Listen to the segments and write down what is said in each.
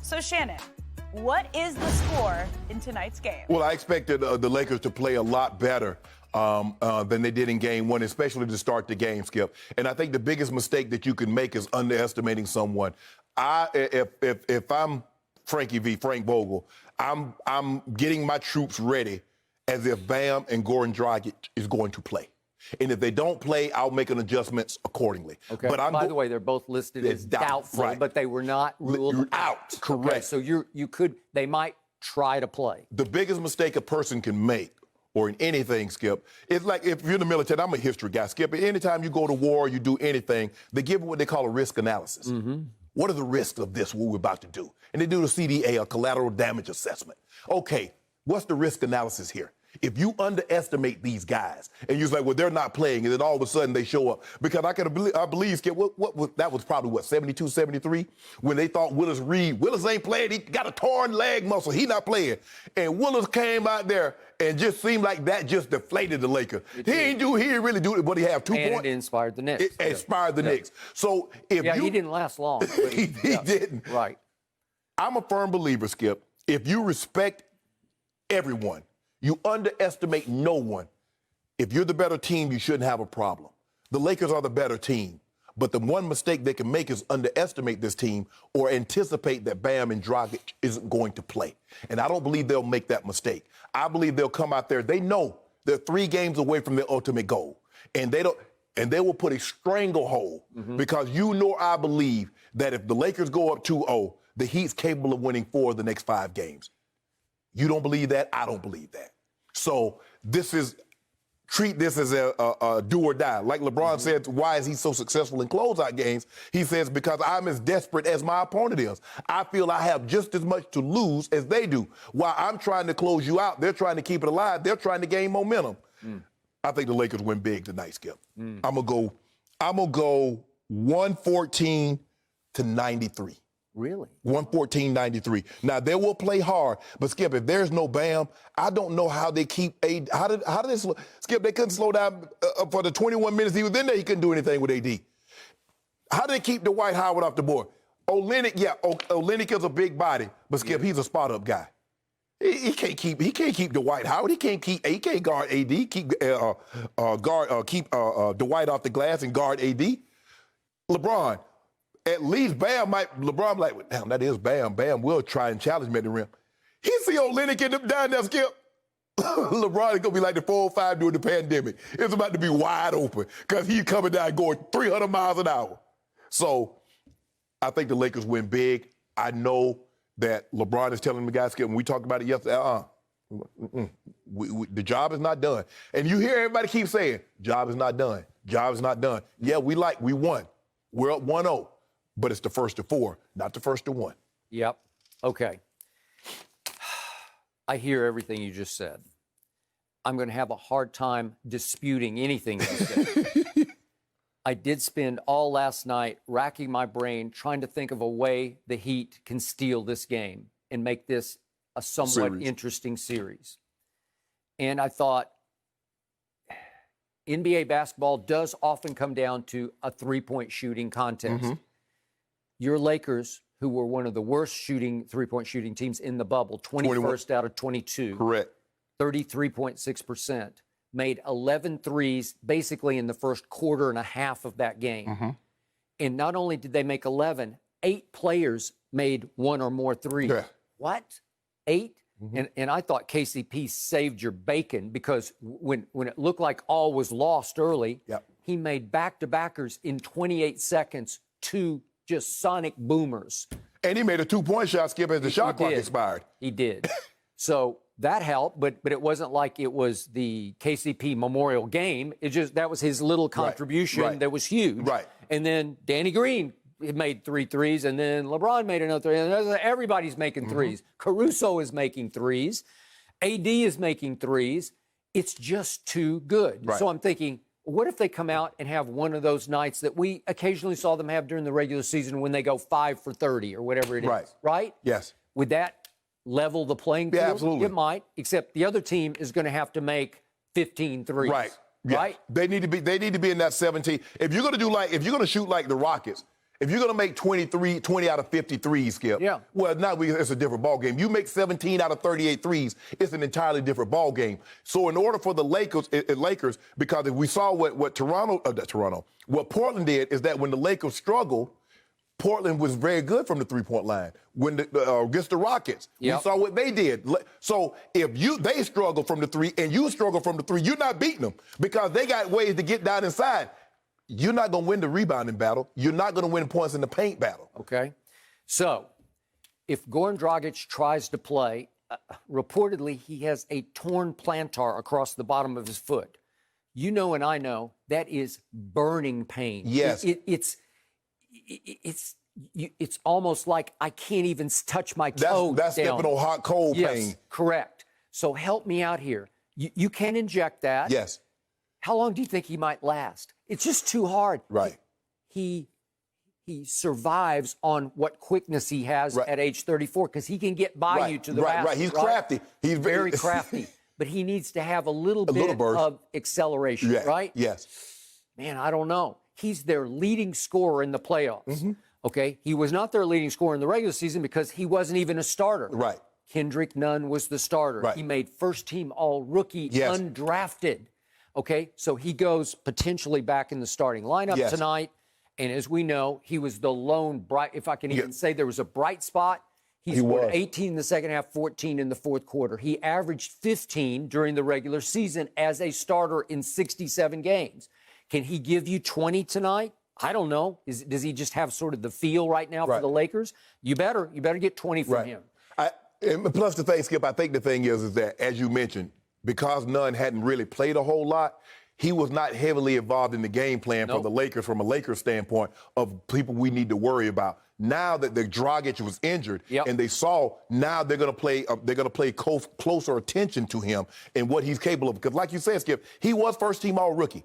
So, Shannon, what is the score in tonight's game? Well, I expected the Lakers to play a lot better than they did in Game 1, especially to start the game, Skip. And I think the biggest mistake that you can make is underestimating someone. If I'm Frank Vogel, I'm getting my troops ready as if Bam and Goran Dragic is going to play. And if they don't play, I'll make an adjustments accordingly. Okay. But by the way, they're both listed as doubtful, right. But they were not ruled out. Correct. Okay, so they might try to play. The biggest mistake a person can make, or in anything, Skip, it's like if you're in the military. I'm a history guy, Skip. Anytime you go to war, you do anything, they give what they call a risk analysis. Mm-hmm. What are the risks of this, what we're about to do? And they do the CDA, a collateral damage assessment. Okay, what's the risk analysis here? If you underestimate these guys, and you're like, well, they're not playing, and then all of a sudden they show up. Because I believe, Skip, that was probably, 72, 73, when they thought Willis ain't playing, he got a torn leg muscle, he not playing. And Willis came out there and just seemed like that just deflated the Lakers. He didn't really do it, but he had 2 points. And it inspired the Knicks. It inspired the Knicks. So if he didn't last long. But he didn't. Right. I'm a firm believer, Skip, if you respect everyone, you underestimate no one. If you're the better team, you shouldn't have a problem. The Lakers are the better team. But the one mistake they can make is underestimate this team or anticipate that Bam and Dragic isn't going to play. And I don't believe they'll make that mistake. I believe they'll come out there. They know they're 3 games away from their ultimate goal. And they will put a stranglehold because I believe that if the Lakers go up 2-0, the Heat's capable of winning 4 of the next 5 games. You don't believe that? I don't believe that. So treat this as a do or die. Like LeBron said, why is he so successful in closeout games? He says, because I'm as desperate as my opponent is. I feel I have just as much to lose as they do. While I'm trying to close you out, they're trying to keep it alive. They're trying to gain momentum. I think the Lakers win big tonight, Skip. I'm gonna go 114 to 93. Really? 114-93. Now, they will play hard, but, Skip, if there's no Bam, I don't know how they keep AD. How did they slow? Skip, they couldn't slow down for the 21 minutes he was in there. He couldn't do anything with AD. How did they keep Dwight Howard off the board? Olynyk is a big body, but, Skip, he's a spot-up guy. He can't keep Dwight Howard. He can't guard AD. Keep Dwight off the glass and guard AD. LeBron. At least LeBron like, damn, that is Bam. Bam will try and challenge me at the rim. He see Olynyk in them down there, Skip. LeBron is going to be like the 405 during the pandemic. It's about to be wide open because he's coming down going 300 miles an hour. So I think the Lakers win big. I know that LeBron is telling the guys, Skip, when we talked about it yesterday, the job is not done. And you hear everybody keep saying, job is not done. Job is not done. Yeah, we won. We're up 1-0. But it's the first to 4, not the first to 1. Yep. Okay. I hear everything you just said. I'm going to have a hard time disputing anything you said. I did spend all last night racking my brain trying to think of a way the Heat can steal this game and make this a somewhat interesting series. And I thought, NBA basketball does often come down to a 3-point shooting contest. Your Lakers, who were one of the worst three-point shooting teams in the bubble, 21st out of 22. Correct. 33.6%. Made 11 threes basically in the first quarter and a half of that game. And not only did they make 11, 8 players made 1 or more threes. Yeah. What? 8? And I thought KCP saved your bacon because when it looked like all was lost early, he made back-to-backers in 28 seconds, 2 just sonic boomers. And he made a 2-point shot, Skip, as the shot clock expired. He did. So that helped, but it wasn't like it was the KCP Memorial game. That was his little contribution that was huge. Right. And then Danny Green made 3 threes, and then LeBron made another 3. And everybody's making threes. Caruso is making threes. AD is making threes. It's just too good. So I'm thinking, what if they come out and have one of those nights that we occasionally saw them have during the regular season when they go 5 for 30 or whatever it is, right? Yes. Would that level the playing field? Yeah, absolutely. It might, except the other team is going to have to make 15 threes. Right. They need to be in that 17. If you're going to shoot like the Rockets If you're going to make 20 out of 53, Skip, Yeah. well, now it's a different ball game. You make 17 out of 38 threes, it's an entirely different ball game. So in order for the Lakers, because if we saw what what Portland did is that when the Lakers struggled, Portland was very good from the three-point line. When against the Rockets, Yep. we saw what they did. So if they struggle from the three and you struggle from the three, you're not beating them because they got ways to get down inside. You're not going to win the rebounding battle. You're not going to win points in the paint battle. Okay. So if Goran Dragic tries to play, reportedly he has a torn plantar across the bottom of his foot. You know and I know that is burning pain. Yes. It's almost like I can't even touch my toe. That's down. stepping on hot cold Yes, pain. correct. So help me out here. You can inject that. Yes. How long do you think he might last? It's just too hard. Right. He survives on what quickness he has Right. at age 34 because he can get by you to the basket. Right. He's crafty. He's very crafty. But he needs to have a little bit burst. of acceleration, Yeah. right? Yes. Man, I don't know. He's their leading scorer in the playoffs. Mm-hmm. Okay? He was not their leading scorer in the regular season because he wasn't even a starter. Right. Kendrick Nunn was the starter. Right. He made first team all rookie, Yes. undrafted. Okay? So he goes potentially back in the starting lineup Yes. tonight. And as we know, he was the lone bright, if I can even say there was a bright spot. He scored was. 18 in the second half, 14 in the fourth quarter. He averaged 15 during the regular season as a starter in 67 games. Can he give you 20 tonight? I don't know. Does he just have sort of the feel right now for the Lakers? You better get 20 from him. And plus the thing, Skip, I think the thing is that, as you mentioned, because Nunn hadn't really played a whole lot, he was not heavily involved in the game plan for the Lakers from a Lakers standpoint of people we need to worry about. Now that the Dragic was injured and they saw now they're going to play closer attention to him and what he's capable of. Because like you said, Skip, he was first team all rookie.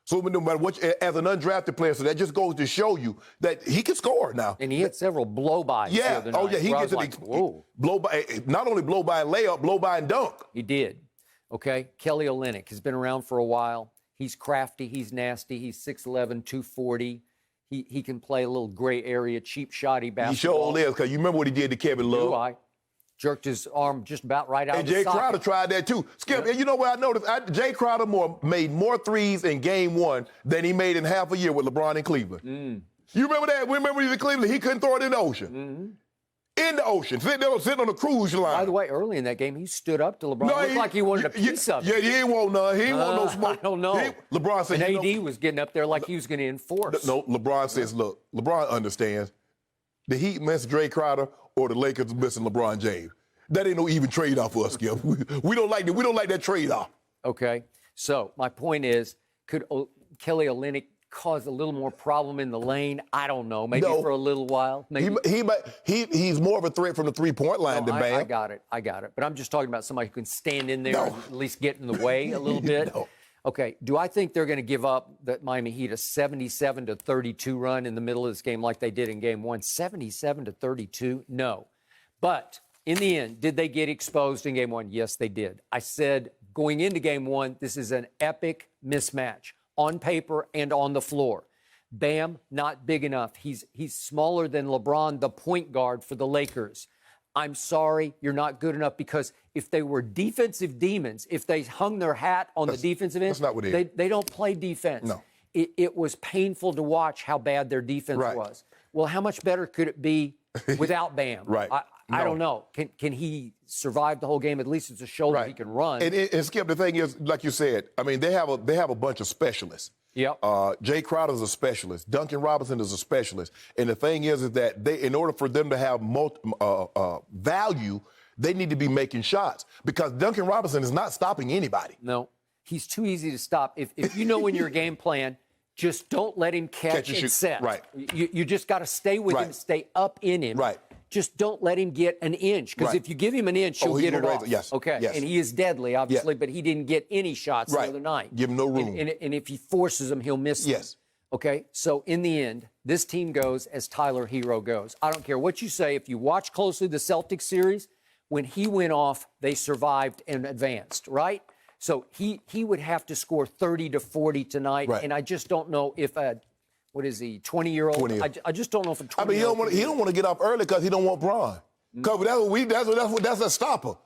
So no matter what, as an undrafted player, so that just goes to show you that he can score now. And he had several blow-bys the other night. He gets blow by, not only blow by and layup, blow by and dunk. He did. Okay, Kelly Olynyk has been around for a while. He's crafty. He's nasty. He's 6'11", 240. He can play a little gray area, cheap shotty basketball. He sure is, because you remember what he did to Kevin Love. I jerked his arm just about right out of the And Jay socket. Crowder tried that too. Skip, and you know what I noticed? Jay Crowder made more threes in game one than he made in half a year with LeBron in Cleveland. You remember that? Remember he was in Cleveland? He couldn't throw it in the ocean. In the ocean, sitting on a cruise line. By the way, early in that game, he stood up to LeBron. Looked like he wanted a piece of it. Yeah, he ain't want none. He ain't want no smoke. I don't know. LeBron said, and AD was getting up there like he was going to enforce. No, LeBron says, look, LeBron understands. The Heat miss Jay Crowder or the Lakers missing LeBron James. That ain't no even trade-off for us, Skip. We don't like that. We don't like that trade-off. Okay. So my point is, could Kelly Olynyk cause a little more problem in the lane? I don't know. Maybe for a little while. Maybe. He's more of a threat from the three-point line than Bam. I got it. But I'm just talking about somebody who can stand in there and at least get in the way a little bit. Okay. Do I think they're going to give up that Miami Heat a 77-32 run in the middle of this game like they did in game one? 77-32? No. But in the end, did they get exposed in game one? Yes, they did. I said going into game one, this is an epic mismatch on paper and on the floor. Bam, not big enough. He's smaller than LeBron, the point guard for the Lakers. I'm sorry, you're not good enough, because if they were defensive demons, if they hung their hat on the defensive end, that's not what they don't play defense. No. It was painful to watch how bad their defense was. Well, how much better could it be without Bam? I don't know. Can he survive the whole game? At least it's a shoulder he can run. And Skip, the thing is, like you said, I mean, they have a bunch of specialists. Yep. Jay Crowder is a specialist. Duncan Robinson is a specialist. And the thing is that they, in order for them to have value, they need to be making shots, because Duncan Robinson is not stopping anybody. No, he's too easy to stop. If you know in your game plan, just don't let him catch and set. Right. You just got to stay with him, stay up in him. Right. Just don't let him get an inch, because if you give him an inch, he'll get it off. Yes. Okay. Yes. And he is deadly, obviously, but he didn't get any shots the other night. Give him no room. And if he forces them, he'll miss them. Yes. Okay. So in the end, this team goes as Tyler Hero goes. I don't care what you say. If you watch closely the Celtics series, when he went off, they survived and advanced, right? So he would have to score 30 to 40 tonight, and I just don't know if a what is he, 20-year-old? 20. I just don't know if a 20. I mean, he don't want to get off early because he don't want Bron. Because that's a stopper.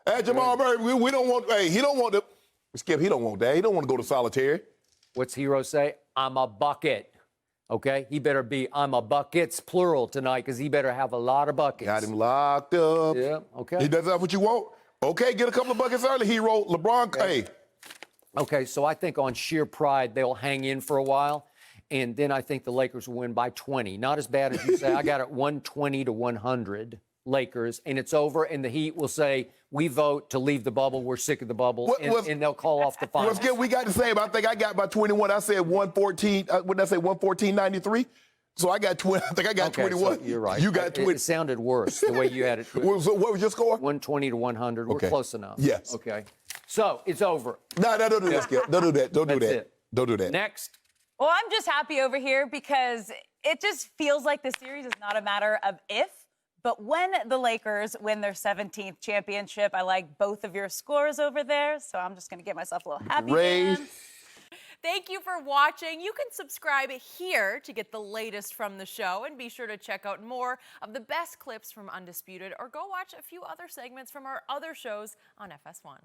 Hey, Jamal Murray, we don't want. Hey, he don't want to. Skip, he don't want that. He don't want to go to solitary. What's Hero say? I'm a bucket. Okay, he better be. I'm a buckets plural tonight because he better have a lot of buckets. Got him locked up. Yeah. Okay. He does that what you want. Okay, get a couple of buckets early, Hero. LeBron, hey. Okay, so I think on sheer pride they'll hang in for a while, and then I think the Lakers will win by 20. Not as bad as you say. I got it 120 to 100 Lakers, and it's over. And the Heat will say, "We vote to leave the bubble. We're sick of the bubble," and they'll call off the finals. We got the same. I think I got by 21. I said 114. What did I say? 114.93. So I got 20. I think I got 21. So you're right. You got 20. It sounded worse the way you had it. So what was your score? 120 to 100. We're close enough. Yes. Okay. So it's over. No, don't do that, Skip. Don't do that. Don't do That's that. it. Don't do that. Next. Well, I'm just happy over here because it just feels like the series is not a matter of if, but when the Lakers win their 17th championship. I like both of your scores over there, so I'm just going to get myself a little happy dance. Thank you for watching. You can subscribe here to get the latest from the show, and be sure to check out more of the best clips from Undisputed, or go watch a few other segments from our other shows on FS1.